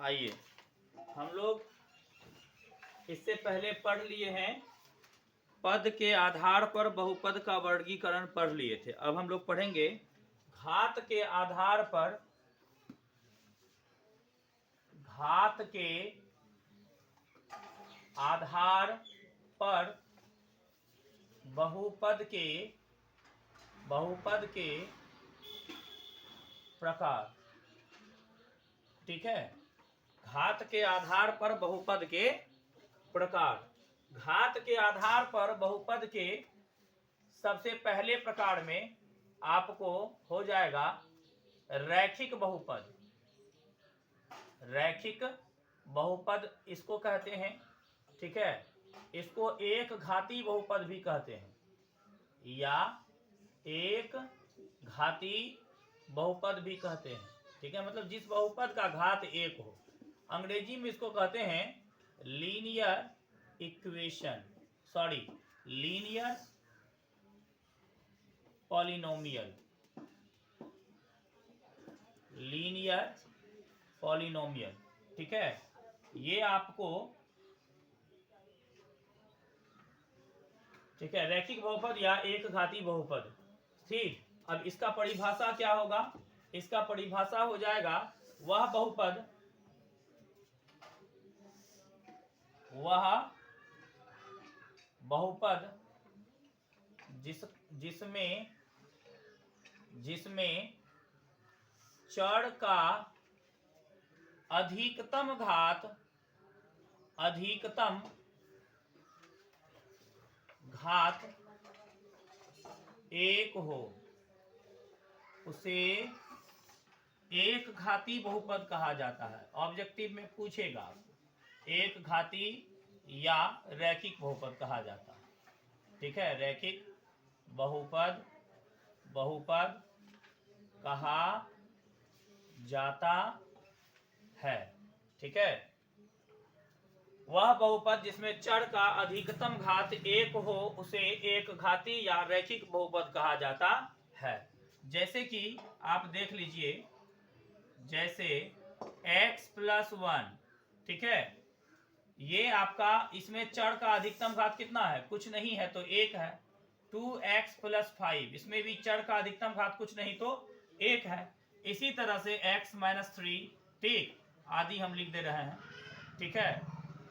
आइए हम लोग इससे पहले पढ़ लिए हैं, पद के आधार पर बहुपद का वर्गीकरण पढ़ लिए थे। अब हम लोग पढ़ेंगे घात के आधार पर बहुपद के प्रकार। ठीक है, घात के आधार पर बहुपद के प्रकार। घात के आधार पर बहुपद के सबसे पहले प्रकार में आपको हो जाएगा रैखिक बहुपद। रैखिक बहुपद इसको कहते हैं। ठीक है, इसको एक घाती बहुपद भी कहते हैं या एक घाती बहुपद भी कहते हैं। ठीक है, मतलब जिस बहुपद का घात एक हो। अंग्रेजी में इसको कहते हैं linear equation, linear polynomial. Linear polynomial. ठीक है, ये आपको, ठीक है, रैखिक बहुपद या एक घाती बहुपद। ठीक, अब इसका परिभाषा क्या होगा? इसका परिभाषा हो जाएगा वह बहुपद जिसमें चर का अधिकतम घात एक हो, उसे एक घाती बहुपद कहा जाता है। ऑब्जेक्टिव में पूछेगा एक घाती या रैखिक बहुपद कहा जाता है। ठीक है, रैखिक बहुपद कहा जाता है। ठीक है, वह बहुपद जिसमें चर का अधिकतम घात एक हो उसे एक घाती या रैखिक बहुपद कहा जाता है। जैसे कि आप देख लीजिए, जैसे x+1, ठीक है, ये आपका, इसमें चर का अधिकतम घात कितना है? कुछ नहीं है तो एक है। 2x+5, इसमें भी चर का अधिकतम घात कुछ नहीं तो एक है। इसी तरह से x-3, ठीक, आदि हम लिख दे रहे हैं। ठीक है,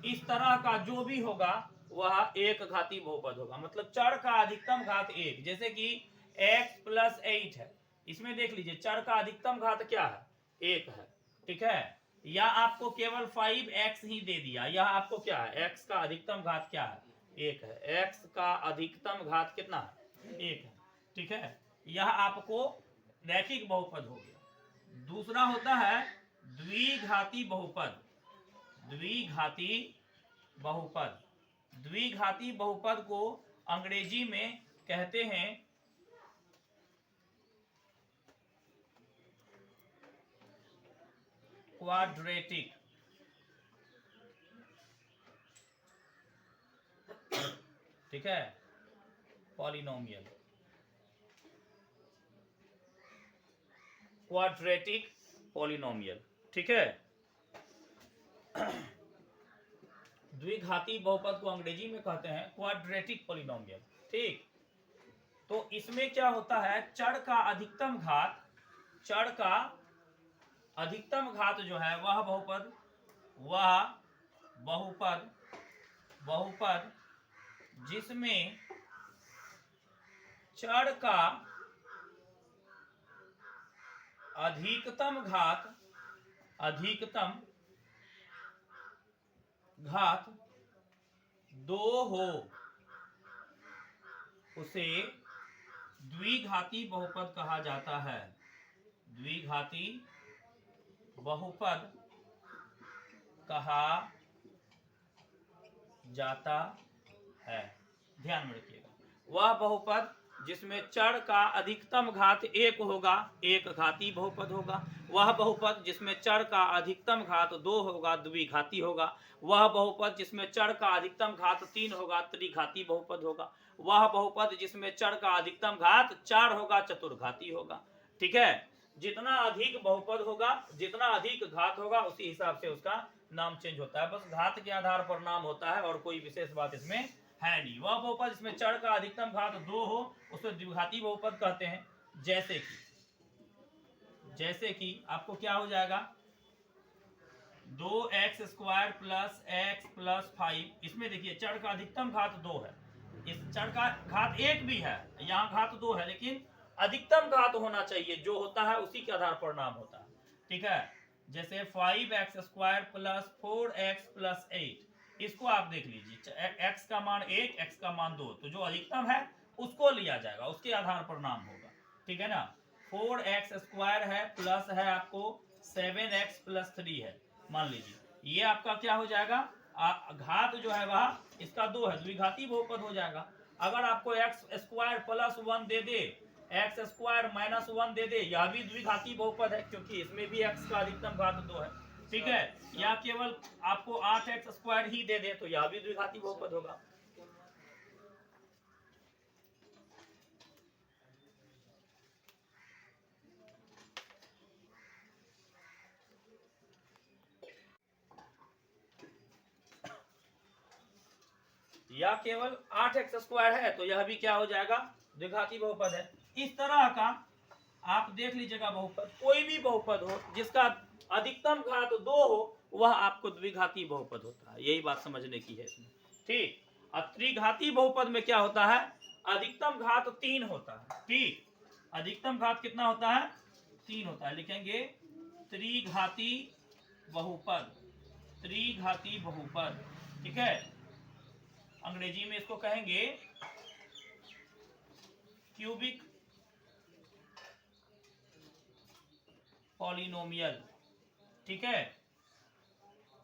इस तरह का जो भी होगा वह एक घाती बहुपद होगा, मतलब चर का अधिकतम घात एक। जैसे कि x+8 है, इसमें देख लीजिए चर का अधिकतम घात क्या है? एक है। ठीक है, या आपको केवल 5x ही दे दिया, यह आपको क्या है? x का अधिकतम घात क्या है? एक है। x का अधिकतम घात कितना है? एक है। ठीक है, यह आपको रैखिक बहुपद हो गया। दूसरा होता है द्विघाती बहुपद। द्विघाती बहुपद को अंग्रेजी में कहते हैं क्वाड्रेटिक। ठीक है, पॉलिनोमियल, क्वाड्रेटिक पॉलिनोमियल। ठीक है, द्विघाती बहुपद को अंग्रेजी में कहते हैं क्वाड्रेटिक पॉलिनोमियल। ठीक, तो इसमें क्या होता है? चर का अधिकतम घात जो है वह बहुपद जिसमें चर का अधिकतम घात दो हो, उसे द्विघाती बहुपद कहा जाता है। द्विघाती बहुपद कहा जाता है। ध्यान में रखिएगा, वह बहुपद जिसमें चर का अधिकतम घात एक होगा, एक घाती बहुपद होगा। वह बहुपद जिसमें चर का अधिकतम घात दो होगा, द्विघाती होगा। वह बहुपद जिसमें चर का अधिकतम घात 3 होगा, त्रिघाती बहुपद होगा। वह बहुपद जिसमें चर का अधिकतम घात 4 होगा, चतुर्घाती होगा। ठीक है, जितना अधिक बहुपद होगा, जितना अधिक घात होगा, उसी हिसाब से उसका नाम चेंज होता है। बस घात के आधार पर नाम होता है और कोई विशेष बात इसमें है नहीं। वह बहुपद जिसमें चर का अधिकतम घात 2 हो उसे द्विघाती बहुपद कहते हैं। जैसे कि आपको क्या हो जाएगा, 2x² प्लस x प्लस 5, इसमें देखिए चर का अधिकतम घात 2 है, इस चर का घात 1 भी है, यहाँ घात 2 है, लेकिन अधिकतम घात होना चाहिए, जो होता है उसी के आधार पर नाम होता है। ठीक है, जैसे 5x² प्लस 4x प्लस 8, इसको आप देख लीजिए, x का मान 1, x का मान 2, तो जो अधिकतम है उसको लिया जाएगा, उसके आधार पर नाम होगा। ठीक है ना, 4x² है प्लस है आपको 7x प्लस 3 है, मान लीजिए, ये आपका क्या हो जाएगा, घात जो है वह इसका 2 है, द्विघाती बहुपद हो जाएगा। अगर आपको x² प्लस 1 दे दे, x² माइनस 1 दे दे, यह भी द्विघाती बहुपद है, क्योंकि इसमें भी x का अधिकतम घात 2 है। ठीक है, या केवल आपको 8x² ही दे दे, तो यह भी द्विघाती बहुपद होगा। या केवल 8x² है, तो यह भी क्या हो जाएगा, द्विघाती बहुपद है। इस तरह का आप देख लीजिएगा, बहुपद कोई भी बहुपद हो जिसका अधिकतम घात 2 हो, वह आपको द्विघाती बहुपद होता है। यही बात समझने की है इसमें। ठीक, और त्रिघाती बहुपद में क्या होता है, अधिकतम घात 3 होता है। ठीक, अधिकतम घात कितना होता है, 3 होता है। लिखेंगे त्रिघाती बहुपद, त्रिघाती बहुपद। ठीक है, अंग्रेजी में इसको कहेंगे क्यूबिक पॉलिनोमियल। ठीक है,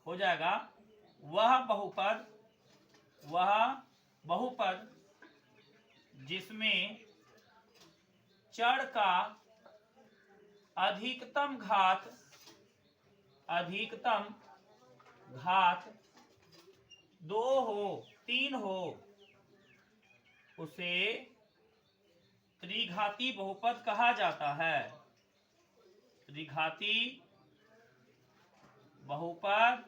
हो जाएगा वह बहुपद जिसमें चर का अधिकतम घात 2 हो, 3 हो, उसे त्रिघाती बहुपद कहा जाता है। त्रिघाती बहुपद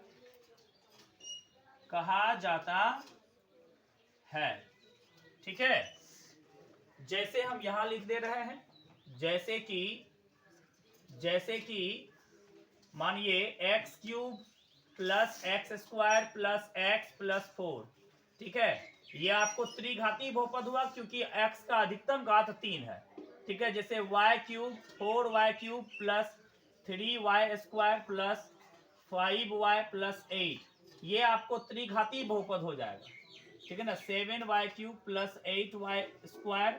कहा जाता है। ठीक है, जैसे हम यहां लिख दे रहे हैं, जैसे कि मानिए x³ plus x² plus x plus 4। ठीक है, ये आपको त्रिघाती बहुपद हुआ, क्योंकि x का अधिकतम घात 3 है। ठीक है, जैसे y³ 4y³ plus 3y² plus 5y plus 8, ये आपको त्रिघाती बहुपद हो जाएगा। ठीक है ना, 7y³ plus 8y²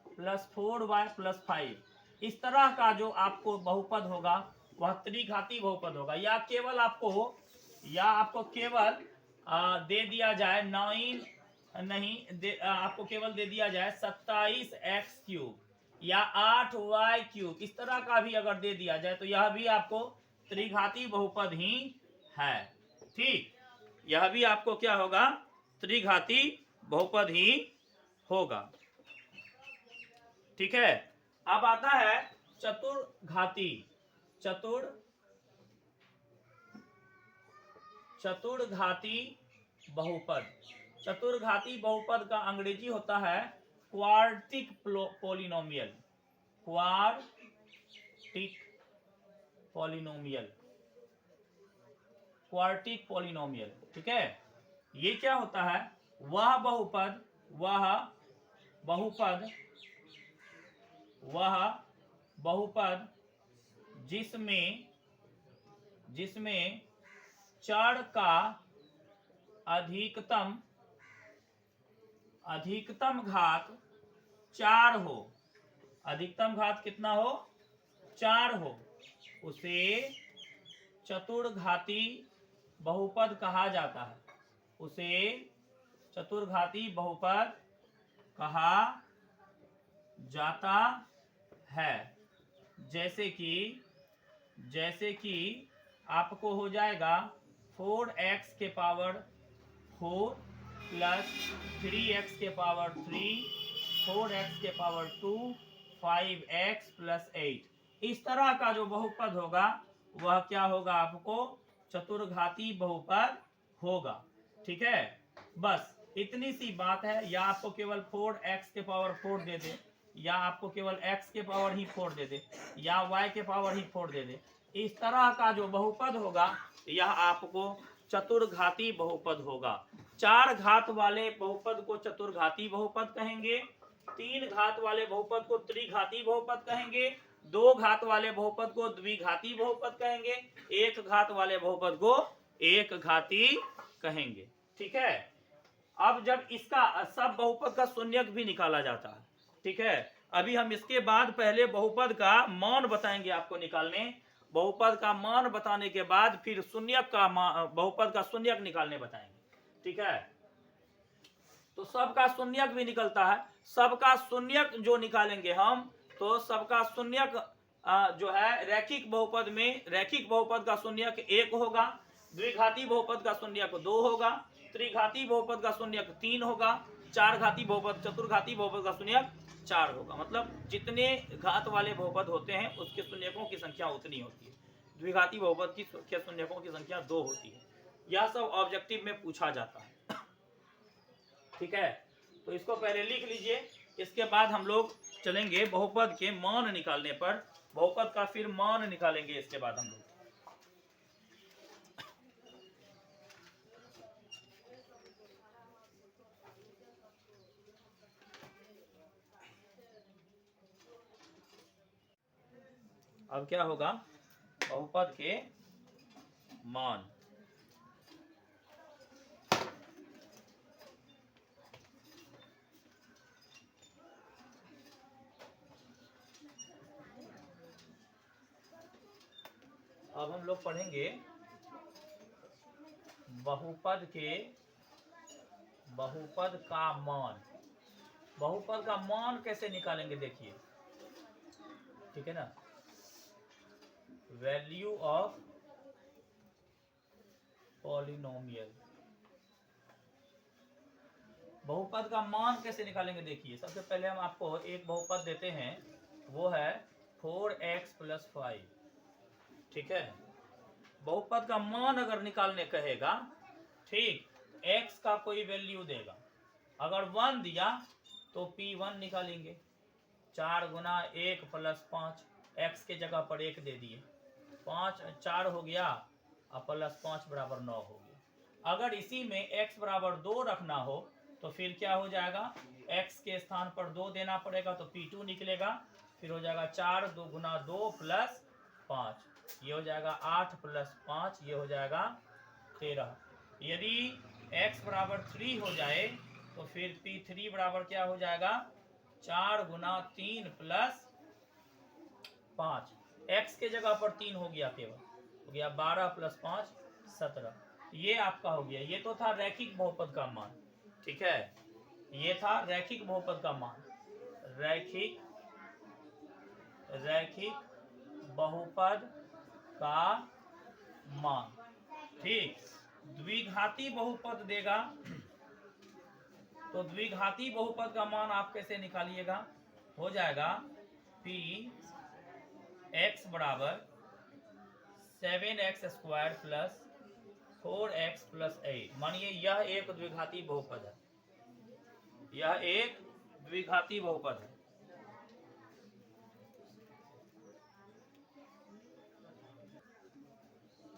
plus 4y plus 5, इस तरह का जो आपको बहुपद होगा वह त्रिघाती बहुपद होगा। या आपको केवल दे दिया जाए 9 नहीं आपको केवल दे दिया जाए 27x³ या 8y³, इस तरह का भी अगर दे दिया जाए, तो यह भी आपको त्रिघाती बहुपद ही है। ठीक, यह भी आपको क्या होगा, त्रिघाती बहुपद ही होगा। ठीक है, अब आता है चतुर्घाती बहुपद। चतुर्घाती बहुपद का अंग्रेजी होता है क्वाड्रेटिक पॉलिनोमियल। Quadratic polynomial. ठीक है, ये क्या होता है, वह बहुपद जिसमें चर का अधिकतम घात 4 हो, अधिकतम घात कितना हो, 4 हो, उसे चतुर्घाती बहुपद कहा जाता है। उसे चतुर्घाती बहुपद कहा जाता है। जैसे कि आपको हो जाएगा 4x के पावर 4 प्लस 3x के पावर 3, 4x के पावर 2, 5x प्लस 8। इस तरह का जो बहुपद होगा वह क्या होगा, आपको चतुर्घाती बहुपद होगा। ठीक है, बस इतनी सी बात है। या आपको केवल 4x के पावर 4 दे दे, या आपको केवल x के पावर ही 4 दे दे, या y के पावर ही 4 दे दे। इस तरह का जो बहुपद होगा यह आपको चतुर्घाती बहुपद होगा। 4 घात वाले बहुपद को चतुर्घाती बहुपद कहेंगे, 3 घात वाले बहुपद को त्रिघाती बहुपद कहेंगे, 2 घात वाले बहुपद को द्विघाती बहुपद कहेंगे, 1 घात वाले बहुपद को एक घाती कहेंगे। ठीक है, अब जब इसका सब बहुपद का शून्यक भी निकाला जाता है। ठीक है, अभी हम इसके बाद पहले बहुपद का मान बताएंगे आपको निकालने। बहुपद का मान बताने के बाद फिर शून्यक का बहुपद का शून्यक निकालने बताएंगे। ठीक है, तो सबका शून्यक भी निकलता है। सबका शून्यक जो निकालेंगे हम, तो सबका शून्यक जो है रैखिक बहुपद में, रैखिक बहुपद का शून्यक 1 होगा, द्विघाती बहुपद का शून्यक 2 होगा, त्रिघाती बहुपद का शून्यक 3 होगा, 4 घाती बहुपद चतुर्घाती बहुपद का शून्यक 4 होगा। मतलब जितने घात वाले बहुपद होते हैं उसके शून्यकों की संख्या उतनी होती है। द्विघाती बहुपद की शून्यकों की संख्या 2 होती है। यह सब ऑब्जेक्टिव में पूछा जाता है। ठीक है, तो इसको पहले लिख लीजिए, इसके बाद हम लोग चलेंगे बहुपद के मान निकालने पर। बहुपद का फिर मान निकालेंगे इसके बाद हम लोग। अब क्या होगा, बहुपद के मान। अब हम लोग पढ़ेंगे बहुपद का मान। बहुपद का मान कैसे निकालेंगे देखिए। ठीक है ना, वैल्यू ऑफ पॉलिनोमियल। बहुपद का मान कैसे निकालेंगे देखिए। सबसे पहले हम आपको एक बहुपद देते हैं, वो है 4x प्लस 5। ठीक है, बहुपद का मान अगर निकालने कहेगा, ठीक, x का कोई वैल्यू देगा। अगर 1 दिया तो p1 निकालेंगे। 4 गुना 1 प्लस 5, x के जगह पर 1 दे दिए, 5 4 हो गया और प्लस 5 बराबर 9 हो गया। अगर इसी में x बराबर 2 रखना हो तो फिर क्या हो जाएगा, x के स्थान पर 2 देना पड़ेगा तो p2 निकलेगा। फिर हो जाएगा 4 2 गुना 2 प्लस 5, ये हो जाएगा 8 प्लस 5, ये हो जाएगा 13। यदि x बराबर 3 हो जाए तो फिर p3 बराबर क्या हो जाएगा, 4 गुना 3 प्लस 5, x के जगह पर 3 हो गया, केवल हो गया 12 प्लस 5 17। ये आपका हो गया। ये तो था रैखिक बहुपद का मान। ठीक है, ये था रैखिक बहुपद का मान, रैखिक बहुपद का मान। ठीक, द्विघाती बहुपद देगा तो द्विघाती बहुपद का मान आप कैसे निकालिएगा, हो जाएगा p x बराबर 7x square plus 4x plus 8। मानिए यह एक द्विघाती बहुपद है, यह एक द्विघाती बहुपद है।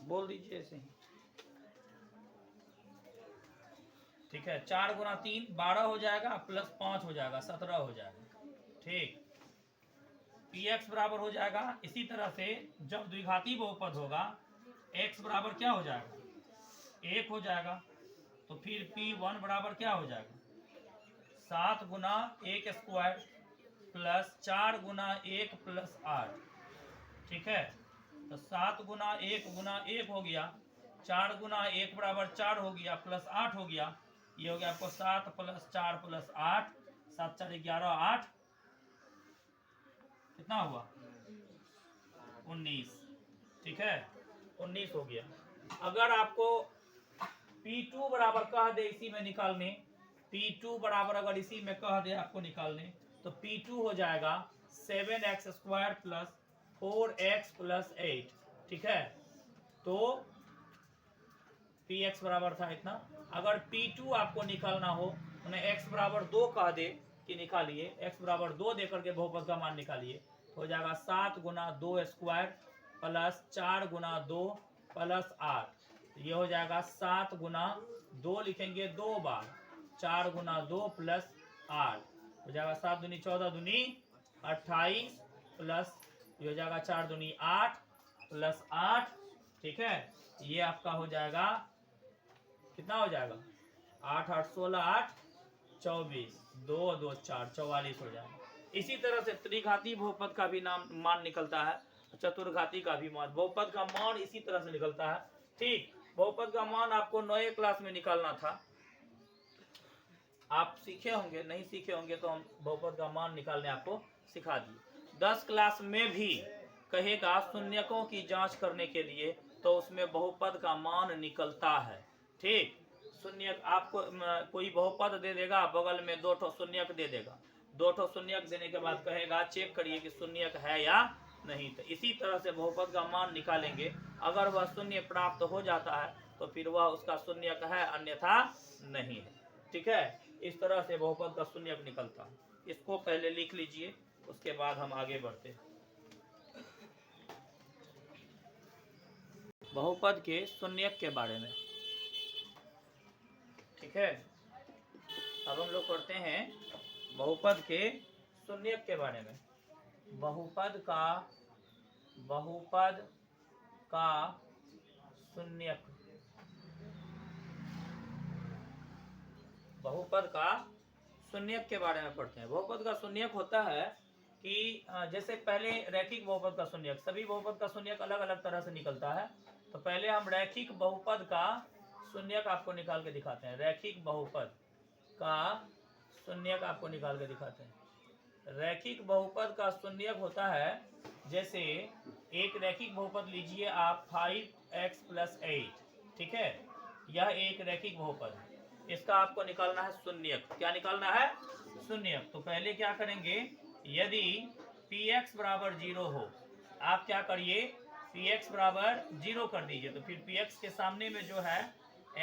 बोल दीजिए ऐसे ही। ठीक है, 4 गुना 3 12 हो जाएगा, प्लस 5 हो जाएगा 17 हो जाएगा। ठीक, px बराबर हो जाएगा। इसी तरह से जब द्विघाती बहुपद होगा x बराबर क्या हो जाएगा, 1 हो जाएगा। तो फिर p1 बराबर क्या हो जाएगा, 7 गुना 1 स्क्वायर प्लस 4 गुना 1 प्लस 8। ठीक है, तो 7 गुना 1 हो गया, 4 गुना 1 बराबर 4 हो गया, प्लस 8 हो गया। ये हो गया आपको 7 प्लस 4 प्लस 8, 7 4 11 8, कितना हुआ 19। ठीक है, 19 हो गया। अगर आपको P2 बराबर कह दे इसी में निकालने, P2 बराबर अगर इसी में कह दे आपको निकालने, तो P2 हो जाएगा 7x² प्लस 4x प्लस 8, ठीक है। तो px बराबर था इतना। अगर p2 आपको निकालना हो, उन्हें x बराबर 2 कह दे कि निकालिए, x बराबर 2 देकर के बहुपद का मान निकालिए, हो जाएगा 7 गुना 2 स्क्वायर प्लस 4 गुना 2 प्लस 8। ये हो जाएगा 7 गुना 2 लिखेंगे 2 बार, 4 गुना 2 प्लस 8, हो जाएगा 7 दूनी 14 दूनी 28 प्लस ये हो जाएगा 4 दूनी 8 प्लस 8, ठीक है। ये आपका हो जाएगा, कितना हो जाएगा, 8 8 16 8 24, 2 2 4 44 हो जाएगा। इसी तरह से त्रिघाती बहुपद का भी मान निकलता है, चतुर्घाती का भी मान, बहुपद का मान इसी तरह से निकलता है, ठीक। बहुपद का मान आपको 9वीं क्लास में निकालना था, आप सीखे होंगे, नहीं सीखे होंगे तो हम बहुपद का मान निकालने आपको सिखा दिए। 10 क्लास में भी कहेगा शून्यकों की जांच करने के लिए, तो उसमें बहुपद का मान निकलता है, ठीक। शून्यक आपको कोई बहुपद दे देगा, बगल में 2 शून्यक दे देगा, 2 शून्यक देने के बाद कहेगा चेक करिए कि शून्यक है या नहीं। तो इसी तरह से बहुपद का मान निकालेंगे, अगर वह शून्य प्राप्त हो जाता है तो फिर वह उसका शून्यक है, अन्यथा नहीं है, ठीक है। इस तरह से बहुपद का शून्यक निकलता है। इसको पहले लिख लीजिए, उसके बाद हम आगे बढ़ते हैं। बहुपद के शून्यक के बारे में, ठीक है। अब हम लोग पढ़ते हैं बहुपद के शून्यक के बारे में। बहुपद का शून्यक, बहुपद का शून्यक के बारे में पढ़ते हैं। बहुपद का शून्यक होता है कि जैसे पहले रैखिक बहुपद का शून्यक, सभी बहुपद का शून्यक अलग अलग तरह से निकलता है। तो पहले हम रैखिक बहुपद का शून्यक आपको निकाल के दिखाते हैं। रैखिक बहुपद का शून्यक आपको निकाल के दिखाते हैं। रैखिक बहुपद का शून्यक होता है, जैसे एक रैखिक बहुपद लीजिए आप 5x प्लस 8, ठीक है। यह एक रैखिक बहुपद है, इसका आपको निकालना है शून्यक। क्या निकालना है? शून्यक। तो पहले क्या करेंगे, यदि px बराबर 0 हो, आप क्या करिए, px बराबर 0 कर दीजिए। तो फिर px के सामने में जो है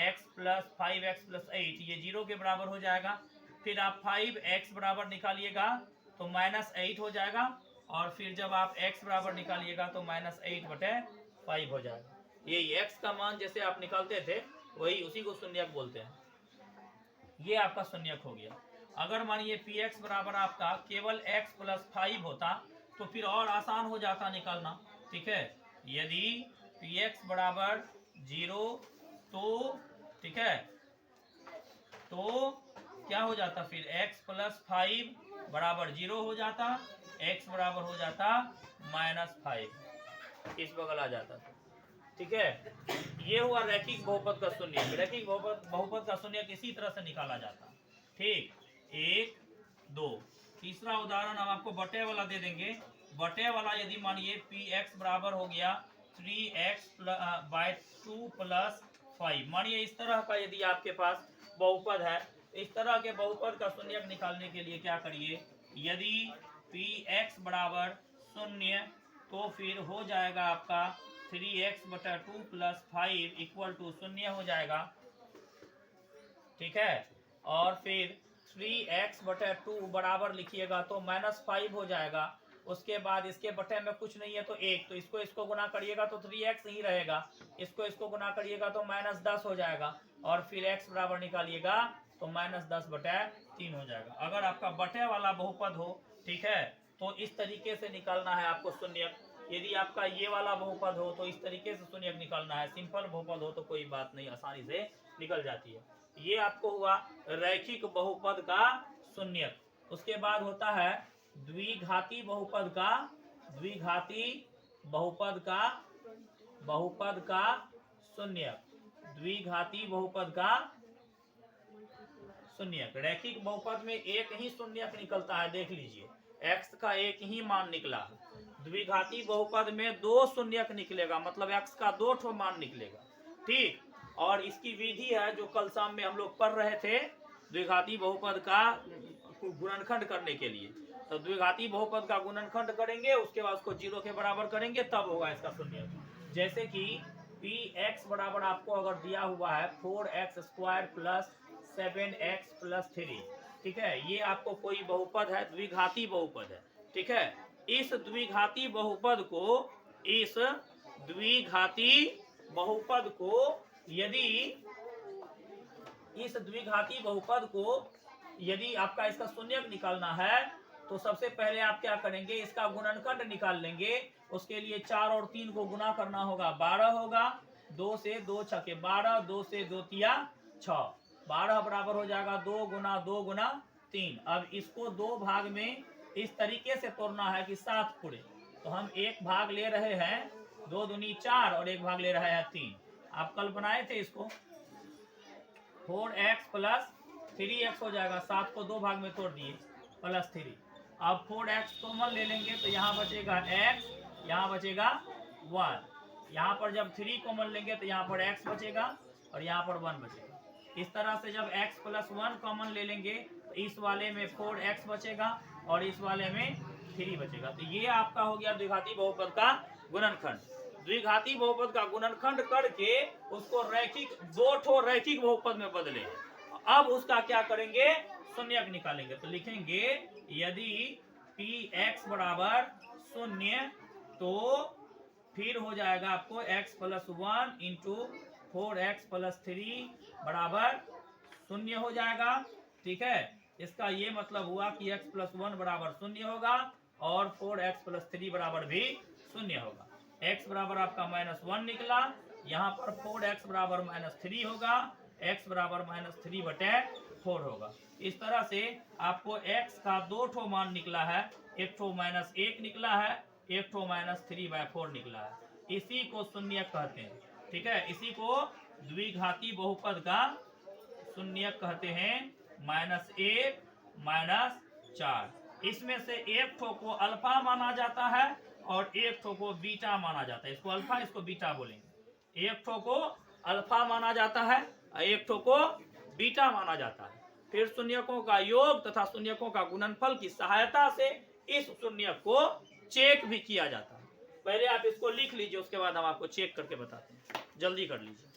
x प्लस 5x प्लस 8, ये 0 के बराबर हो जाएगा। फिर आप 5x बराबर निकालिएगा तो -8 हो जाएगा, और फिर जब आप x बराबर निकालिएगा तो -8/5 हो जाएगा। ये x का मान जैसे आप निकालते थे, वही उसी को शून्यक बोलते हैं। ये आपका शून्यक हो गया। अगर मानिए px बराबर आपका केवल x प्लस 5 होता तो फिर और आसान हो जाता निकालना, ठीक है। यदि px बराबर 0 तो, ठीक है, तो क्या हो जाता, फिर x प्लस 5 बराबर 0 हो जाता, x बराबर हो जाता -5, इस बगल आ जाता, ठीक है। ये हुआ रैखिक बहुपद का शून्यक। रैखिक बहुपद का शून्यक इसी तरह से निकाला जाता, ठीक। 1 2। तीसरा उदाहरण हम आपको बटे वाला दे देंगे। बटे वाला यदि मानिए px बराबर हो गया 3x/2 प्लस 5, मानिए इस तरह का यदि आपके पास बहुपद है, इस तरह के बहुपद का शून्यक निकालने के लिए क्या करिए, यदि px बराबर 0 तो फिर हो जाएगा आपका 3x/2 प्लस 5 इक्वल टू 0 हो जाएगा, ठीक है। और फिर 3x/2 बराबर लिखिएगा तो -5 हो जाएगा। उसके बाद इसके बटे में कुछ नहीं है तो 1, तो इसको गुना करिएगा तो 3x ही रहेगा, इसको गुना करिएगा तो -10 हो जाएगा, और फिर x बराबर निकालिएगा तो -10/3 हो जाएगा। अगर आपका बटे वाला बहुपद हो, ठीक है, तो इस तरीके से निकालना है आपको शून्यक। यदि आपका ये वाला बहुपद हो तो इस तरीके से शून्यक निकालना है। सिंपल बहुपद हो तो कोई बात नहीं, आसानी से निकल जाती है। ये आपको हुआ रैखिक बहुपद का शून्यक। उसके बाद होता है द्विघाती बहुपद का शून्यक। द्विघाती बहुपद का शून्यक। रैखिक बहुपद में एक ही शून्यक निकलता है, देख लीजिए, x का एक ही मान निकला। द्विघाती बहुपद में 2 शून्यक निकलेगा, मतलब x का 2 ठो मान निकलेगा, ठीक। और इसकी विधि है जो कल शाम में हम लोग पढ़ रहे थे, द्विघाती बहुपद का गुणनखंड करने के लिए। तो द्विघाती बहुपद का गुणनखंड करेंगे, उसके बाद उसको 0 के बराबर करेंगे, तब होगा इसका शून्य। जैसे कि px बराबर आपको अगर दिया हुआ है 4x² प्लस 7x प्लस 3, ठीक है, ये आपको कोई बहुपद है, द्विघाती बहुपद है, ठीक है। इस द्विघाती बहुपद यदि आपका इसका शून्यक निकालना है तो सबसे पहले आप क्या करेंगे, इसका गुणनखंड निकाल लेंगे। उसके लिए 4 और 3 को गुना करना होगा, 12 होगा, 2 से 2 छके 12, 2 से 2 तिया 6, 12 बराबर हो जाएगा 2 गुना 2 गुना 3। अब इसको 2 भाग में इस तरीके से तोड़ना है कि 7 पूरे, तो हम एक भाग ले रहे हैं 2 दूनी 4 और एक भाग ले रहे हैं 3। आप कल बनाए थे इसको, 4x प्लस 3x हो जाएगा, 7 को 2 भाग में तोड़ दिए प्लस 3। अब 4x कॉमन ले लेंगे तो यहाँ बचेगा x, यहाँ बचेगा 1। यहाँ पर जब 3 कॉमन लेंगे तो यहाँ पर x बचेगा और यहाँ पर 1 बचेगा। इस तरह से जब x प्लस 1 कॉमन ले लेंगे तो इस वाले में 4x बचेगा और इस वाले में 3 बचेगा। तो ये आपका हो गया द्विघाती बहुपद का गुणनखंड। द्विघाती बहुपद का गुणनखंड करके उसको दो ठो रैखिक बहुपद में बदले। अब उसका क्या करेंगे, शून्यक निकालेंगे। तो लिखेंगे यदि px बराबर 0 तो फिर हो जाएगा आपको x plus 1 into 4x plus 3 बराबर 0 हो जाएगा, ठीक है। इसका ये मतलब हुआ कि x प्लस 1 बराबर 0 होगा और 4x प्लस 3 बराबर भी 0 होगा। x बराबर आपका -1 निकला, यहाँ पर 4x बराबर -3 होगा, x बराबर -3/4 होगा। इस तरह से आपको x का 2 ठो मान निकला है, एक ठो -1 निकला है, एक ठो -3/4 निकला है। इसी को शून्यक कहते हैं, ठीक है। इसी को द्विघाती बहुपद का शून्यक कहते हैं, -1 -4। इसमें से एक ठो को अल्फा माना जाता है और एक ठो को बीटा माना जाता है। इसको अल्फा, इसको बीटा बोलेंगे। एक ठो को अल्फा माना जाता है और एक ठो को बीटा माना जाता है। फिर शून्यकों का योग तथा शून्यकों का गुणनफल की सहायता से इस शून्यक को चेक भी किया जाता है। पहले आप इसको लिख लीजिए, उसके बाद हम आपको चेक करके बताते हैं। जल्दी कर लीजिए।